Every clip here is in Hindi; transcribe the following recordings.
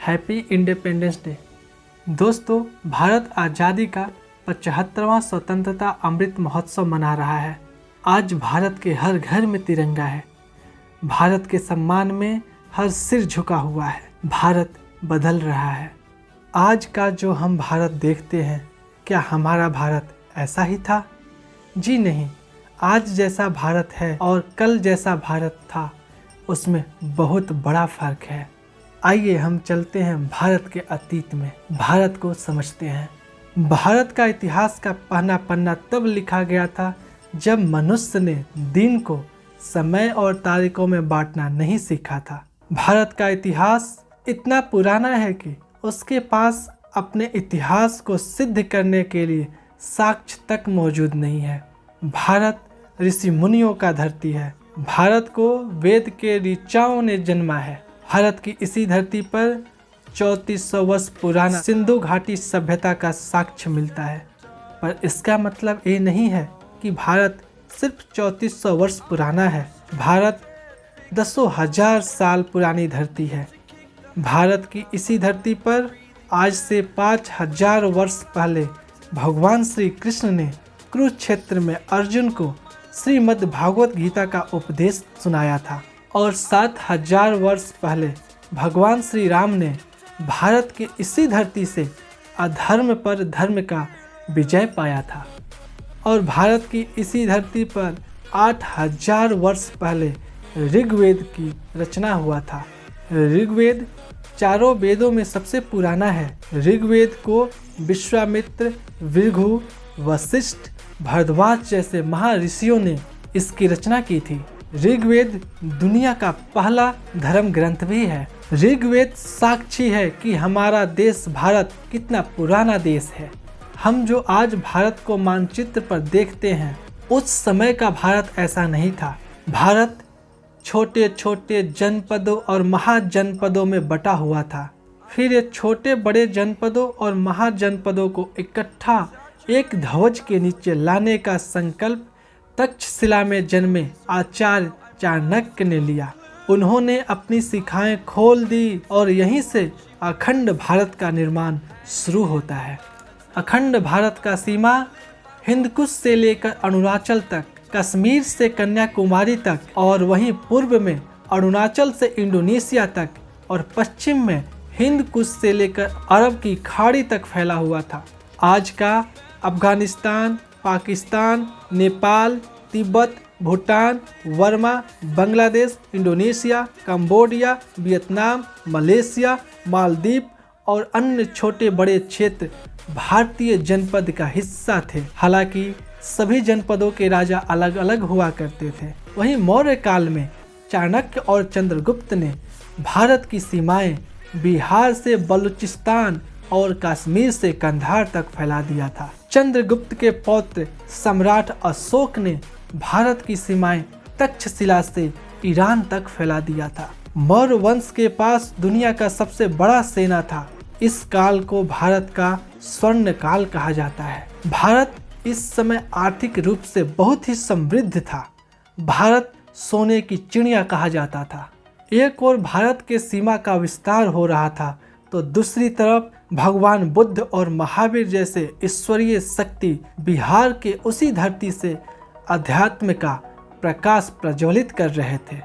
Happy independence day. दोस्तों, भारत आज़ादी का 75वां स्वतंत्रता अमृत महोत्सव मना रहा है। आज भारत के हर घर में तिरंगा है। भारत के सम्मान में हर सिर झुका हुआ है। भारत बदल रहा है। आज का जो हम भारत देखते हैं, क्या हमारा भारत ऐसा ही था? जी नहीं। आज जैसा भारत है और कल जैसा भारत था, उसमें बहुत बड़ा फर्क है। आइए हम चलते हैं भारत के अतीत में, भारत को समझते हैं। भारत का इतिहास का पहला पन्ना तब लिखा गया था जब मनुष्य ने दिन को समय और तारीखों में बांटना नहीं सीखा था। भारत का इतिहास इतना पुराना है कि उसके पास अपने इतिहास को सिद्ध करने के लिए साक्ष्य तक मौजूद नहीं है। भारत ऋषि मुनियों का धरती है। भारत को वेद के ऋचाओं ने जन्मा है। भारत की इसी धरती पर 3400 वर्ष पुराना सिंधु घाटी सभ्यता का साक्ष्य मिलता है। पर इसका मतलब ये नहीं है कि भारत सिर्फ 3400 वर्ष पुराना है। भारत दसों हजार साल पुरानी धरती है। भारत की इसी धरती पर आज से 5000 वर्ष पहले भगवान श्री कृष्ण ने कुरुक्षेत्र में अर्जुन को श्रीमद् भागवत गीता का उपदेश सुनाया था और 7000 वर्ष पहले भगवान श्री राम ने भारत की इसी धरती से अधर्म पर धर्म का विजय पाया था। और भारत की इसी धरती पर 8000 वर्ष पहले ऋग्वेद की रचना हुआ था। ऋग्वेद चारों वेदों में सबसे पुराना है। ऋग्वेद को विश्वामित्र, भृगु, वशिष्ठ, भारद्वाज जैसे महर्षियों ने इसकी रचना की थी। ऋग्वेद दुनिया का पहला धर्म ग्रंथ भी है। ऋग्वेद साक्षी है कि हमारा देश भारत कितना पुराना देश है। हम जो आज भारत को मानचित्र पर देखते हैं, उस समय का भारत ऐसा नहीं था। भारत छोटे छोटे जनपदों और महाजनपदों में बटा हुआ था। फिर ये छोटे बड़े जनपदों और महाजनपदों को इकट्ठा एक ध्वज के नीचे लाने का संकल्प तक्षशिला में जन्मे आचार्य चाणक्य ने लिया। उन्होंने अपनी शिखाएं खोल दी और यहीं से अखंड भारत का निर्माण शुरू होता है। अखंड भारत का सीमा हिंदकुश से लेकर अरुणाचल तक, कश्मीर से कन्याकुमारी तक और वहीं पूर्व में अरुणाचल से इंडोनेशिया तक और पश्चिम में हिंदकुश से लेकर अरब की खाड़ी तक फैला हुआ था। आज का Afghanistan, Pakistan, Nepal, Tibet, Bhutan, Burma, Bangladesh, Indonesia, Cambodia, Vietnam, Malaysia, Maldives और अन्य छोटे बड़े क्षेत्र भारतीय जनपद का हिस्सा थे। हालांकि सभी जनपदों के राजा अलग अलग हुआ करते थे। वहीं मौर्य काल में चाणक्य और चंद्रगुप्त ने भारत की सीमाएं बिहार से बलूचिस्तान और कश्मीर से कंधार तक फैला दिया था। चंद्रगुप्त के पौत्र सम्राट अशोक ने भारत की सीमाएं तक्षशिला से ईरान तक फैला दिया था। मौर्य वंश के पास दुनिया का सबसे बड़ा सेना था। इस काल को भारत का स्वर्ण काल कहा जाता है। भारत इस समय आर्थिक रूप से बहुत ही समृद्ध था। भारत सोने की चिड़िया कहा जाता था। एक ओर भारत के सीमा का विस्तार हो रहा था, तो दूसरी तरफ भगवान बुद्ध और महावीर जैसे ईश्वरीय शक्ति बिहार के उसी धरती से अध्यात्म का प्रकाश प्रज्वलित कर रहे थे।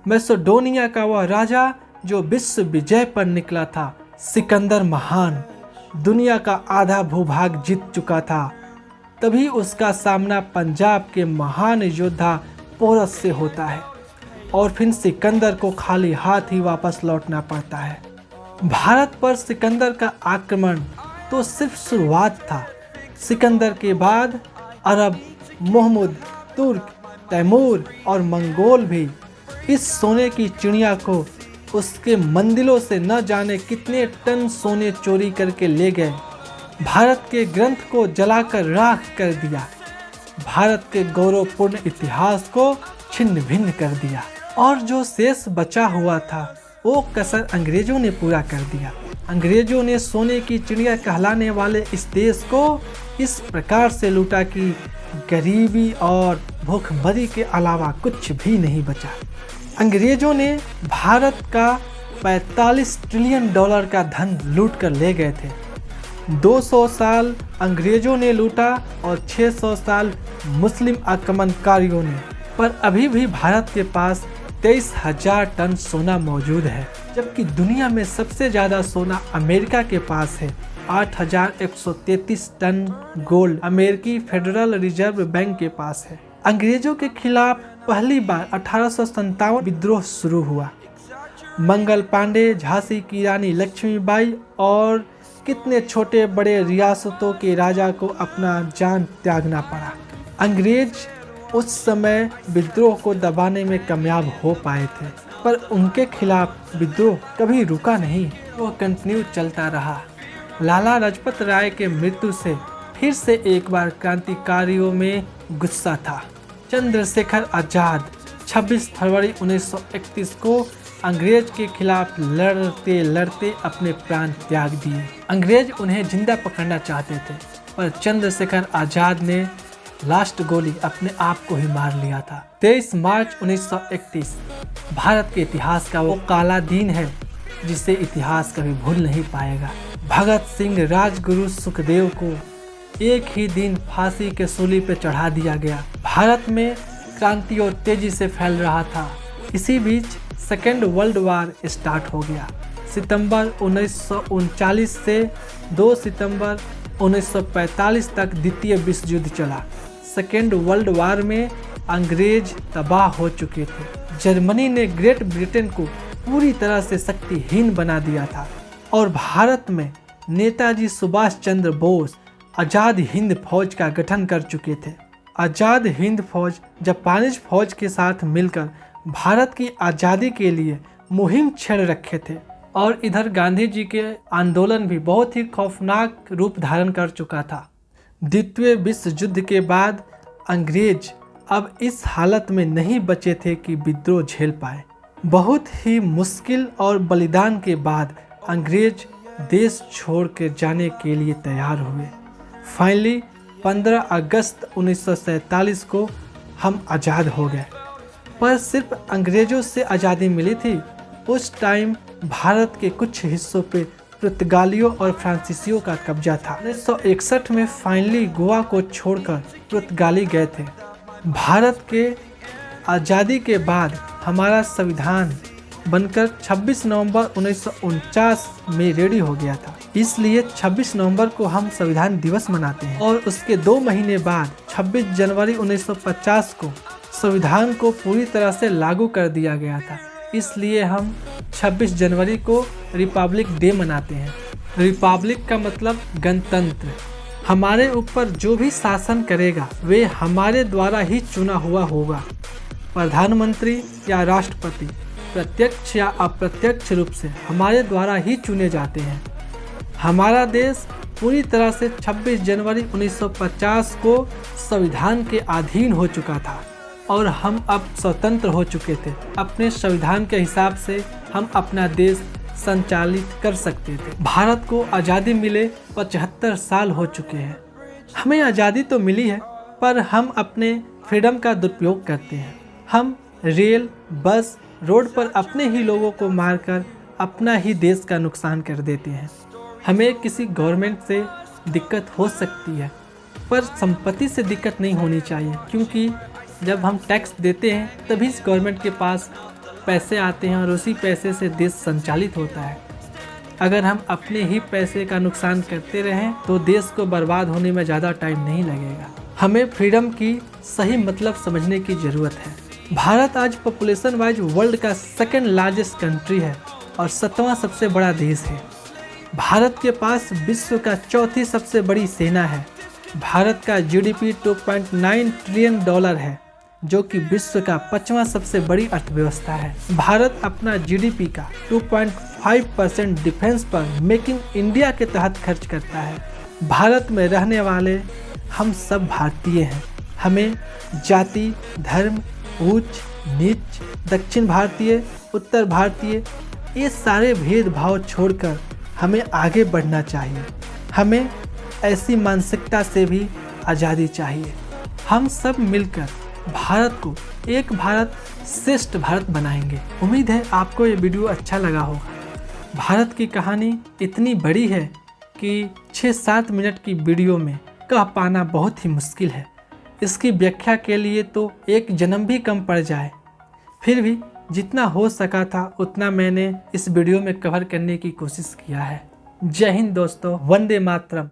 मैसेडोनिया का वह राजा जो विश्व विजय पर निकला था, सिकंदर महान, दुनिया का आधा भूभाग जीत चुका था। तभी उसका सामना पंजाब के महान योद्धा पोरस से होता है और फिर सिकंदर को खाली हाथ ही वापस लौटना पड़ता है। भारत पर सिकंदर का आक्रमण तो सिर्फ शुरुआत था। सिकंदर के बाद अरब, मोहम्मद, तुर्क, तैमूर और मंगोल भी इस सोने की चिड़िया को उसके मंदिरों से न जाने कितने टन सोने चोरी करके ले गए। भारत के ग्रंथ को जलाकर राख कर दिया। भारत के गौरवपूर्ण इतिहास को छिन्न भिन्न कर दिया और जो शेष बचा हुआ था वो कसर अंग्रेजों ने पूरा कर दिया। अंग्रेजों ने सोने की चिड़िया कहलाने वाले इस देश को इस प्रकार से लूटा कि गरीबी और भूखमरी के अलावा कुछ भी नहीं बचा। अंग्रेजों ने भारत का $45 ट्रिलियन का धन लूट कर ले गए थे। 200 साल अंग्रेजों ने लूटा और 600 साल मुस्लिम आक्रमणकारियों ने, पर अभी भी भारत के पास 23,000 टन सोना मौजूद है, जबकि दुनिया में सबसे ज़्यादा सोना अमेरिका के पास है। 8,133 टन गोल्ड अमेरिकी फेडरल रिजर्व बैंक के पास है। अंग्रेजों के खिलाफ पहली बार 1857 विद्रोह शुरू हुआ। मंगल पांडे, झांसी की रानी लक्ष्मीबाई और कितने छोटे बड़े रियासतों के राजा को अपना जान त्यागना पड़ा। अंग्रेज उस समय विद्रोह को दबाने में कामयाब हो पाए थे, पर उनके खिलाफ विद्रोह कभी रुका नहीं, वो कंटिन्यू चलता रहा। लाला लाजपत राय के मृत्यु से फिर से एक बार क्रांतिकारियों में गुस्सा था। चंद्रशेखर आजाद 26 फरवरी 1931 को अंग्रेज के खिलाफ लड़ते लड़ते अपने प्राण त्याग दिए। अंग्रेज उन्हें जिंदा पकड़ना चाहते थे, पर चंद्रशेखर आजाद ने लास्ट गोली अपने आप को ही मार लिया था। 23 मार्च 1931 भारत के इतिहास का वो काला दिन है जिसे इतिहास कभी भूल नहीं पाएगा। भगत सिंह, राजगुरु सुखदेव को एक ही दिन फांसी के सूली पर चढ़ा दिया गया। भारत में क्रांति और तेजी से फैल रहा था। इसी बीच सेकेंड वर्ल्ड वार स्टार्ट हो गया। सितंबर 1939 से 2 सितंबर 1945 तक द्वितीय विश्व युद्ध चला। सेकेंड वर्ल्ड वार में अंग्रेज तबाह हो चुके थे। जर्मनी ने ग्रेट ब्रिटेन को पूरी तरह से शक्तिहीन बना दिया था और भारत में नेताजी सुभाष चंद्र बोस आज़ाद हिंद फौज का गठन कर चुके थे। आज़ाद हिंद फौज जापानीज फौज के साथ मिलकर भारत की आज़ादी के लिए मुहिम छेड़ रखे थे और इधर गांधी जी के आंदोलन भी बहुत ही खौफनाक रूप धारण कर चुका था। द्वितीय विश्व युद्ध के बाद अंग्रेज अब इस हालत में नहीं बचे थे कि विद्रोह झेल पाए। बहुत ही मुश्किल और बलिदान के बाद अंग्रेज देश छोड़ कर जाने के लिए तैयार हुए। फाइनली 15 अगस्त 1947 को हम आज़ाद हो गए, पर सिर्फ अंग्रेजों से आज़ादी मिली थी। उस टाइम भारत के कुछ हिस्सों पे पुर्तगालियों और फ्रांसीसियों का कब्जा था। 1961 में फाइनली गोवा को छोड़कर पुर्तगाली गए थे। भारत के आज़ादी के बाद हमारा संविधान बनकर 26 नवंबर 1949 में रेडी हो गया था। इसलिए 26 नवंबर को हम संविधान दिवस मनाते हैं और उसके 2 महीने बाद 26 जनवरी 1950 को संविधान को पूरी तरह से लागू कर दिया गया था। इसलिए हम 26 जनवरी को रिपब्लिक डे मनाते हैं। रिपब्लिक का मतलब गणतंत्र। हमारे ऊपर जो भी शासन करेगा वे हमारे द्वारा ही चुना हुआ होगा। प्रधानमंत्री या राष्ट्रपति प्रत्यक्ष या अप्रत्यक्ष रूप से हमारे द्वारा ही चुने जाते हैं। हमारा देश पूरी तरह से 26 जनवरी 1950 को संविधान के अधीन हो चुका था और हम अब स्वतंत्र हो चुके थे। अपने संविधान के हिसाब से हम अपना देश संचालित कर सकते थे। भारत को आज़ादी मिले 75 साल हो चुके हैं। हमें आज़ादी तो मिली है, पर हम अपने फ्रीडम का दुरुपयोग करते हैं। हम रेल, बस, रोड पर अपने ही लोगों को मारकर अपना ही देश का नुकसान कर देते हैं। हमें किसी गवर्नमेंट से दिक्कत हो सकती है, पर संपत्ति से दिक्कत नहीं होनी चाहिए, क्योंकि जब हम टैक्स देते हैं तभी गवर्नमेंट के पास पैसे आते हैं और उसी पैसे से देश संचालित होता है। अगर हम अपने ही पैसे का नुकसान करते रहें तो देश को बर्बाद होने में ज़्यादा टाइम नहीं लगेगा। हमें फ्रीडम की सही मतलब समझने की ज़रूरत है। भारत आज पॉपुलेशन वाइज वर्ल्ड का सेकंड लार्जेस्ट कंट्री है और 7वां सबसे बड़ा देश है। भारत के पास विश्व का 4थी सबसे बड़ी सेना है। भारत का जीडीपी $2.9 ट्रिलियन है, जो कि विश्व का 5वां सबसे बड़ी अर्थव्यवस्था है। भारत अपना जीडीपी का 2.5% डिफेंस पर मेक इन इंडिया के तहत खर्च करता है। भारत में रहने वाले हम सब भारतीय हैं। हमें जाति, धर्म, ऊंच नीच, दक्षिण भारतीय, उत्तर भारतीय, ये सारे भेदभाव छोड़कर हमें आगे बढ़ना चाहिए। हमें ऐसी मानसिकता से भी आज़ादी चाहिए। हम सब मिलकर भारत को एक भारत श्रेष्ठ भारत बनाएंगे। उम्मीद है आपको ये वीडियो अच्छा लगा होगा। भारत की कहानी इतनी बड़ी है कि 6-7 मिनट की वीडियो में कह पाना बहुत ही मुश्किल है। इसकी व्याख्या के लिए तो एक जन्म भी कम पड़ जाए। फिर भी जितना हो सका था उतना मैंने इस वीडियो में कवर करने की कोशिश किया है। जय हिंद दोस्तों, वंदे मातरम।